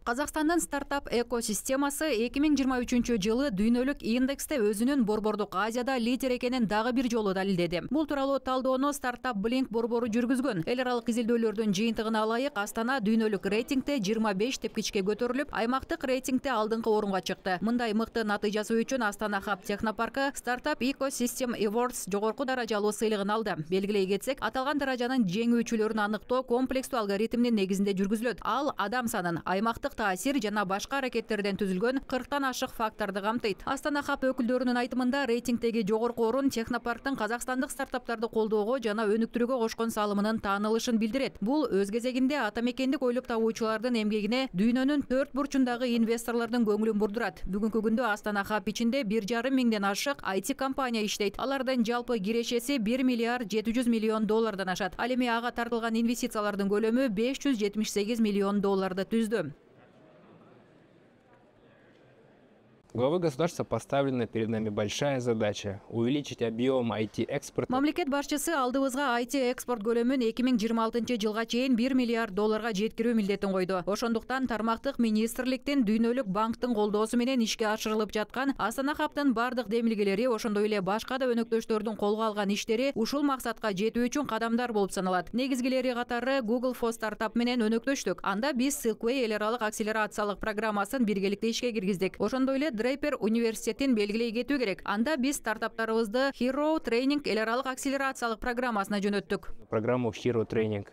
Казакстандын стартап экосистемасы 2023 жылы дүйнөлүк индексте өзүнүн Борбордук Азияда лидер экенин дагы бир жолу далилдеди. Бул тууралуу талдоону стартап Blink борбору жүргүзгөн. Эл аралык изилдөөлөрдүн жыйынтыгына ылайык Астана дүйнөлүк рейтингде 25 тепкичке көтөрүлүп, аймактык рейтингде алдыңкы орунга чыкты. Мындай мыкты натыйжасы үчүн Астана Хаб технопаркы Startup Ecosystem Awards жогорку даражалуу сыйлыгын алды. Белгилей кетсек, аталган даражанын жеңүүчүлөрүн аныктоо комплекстүү алгоритмдин негизинде жүргүзүлөт. Ал адам санын, аймактык таасир жана башка аракеттерден түзүлгөн 40тан ашык факторду камтыйт. Астана Хаб өкүлдөрүнүн айтымында рейтингдеги жогорку орун технопарктын казакстандык стартаптарды колдоого жана өнүктүрүүгө кошкон салымынын таанылышын билдирет. Бул өз кезегинде ата мекендик ойлоп табуучулардын эмгегине дүйнөнүн төрт бурчундагы инвесторлордун көңүлүн бурдурат. Бүгүнкү күндө Астана Хаб ичинде 1,5 миңден ашык IT компания иштейт. Алардын жалпы кирешеси 1 миллиард 700 миллион доллардан ашат. Ал эми ага тартылган инвестициялардын көлөмү 578 миллион долларды түздү. Главой государства поставлена перед нами большая задача – увеличить объем IT-экспорта. Мамлекет башчысы алдыбызга IT экспорт көлөмүн 2026 жылга чейин 1 миллиард долларга жеткирүү милдетин койду. Ошондуктан тармактык министрликтин дүйнөлүк банктын колдоосу менен ишке ашырылып жаткан Астана Хабтын бардык демилгелери, ошондой эле башка да өнөктөштөрдүн колго алган иштери ушул максатка жетүү үчүн кадамдар болуп саналат. Негизгилери катары Google for Startup менен өнөктөштүк. Анда биз Silkway эл аралык акселерациялык программасын биргеликте ишке киргиздик. Ошондой эле Дрейпер университетин белгилей кетүү керек. Анда биз стартаптарыбызды Hero Training эл аралык акселерациялык программасына жөнөттүк. Программу Hero Training.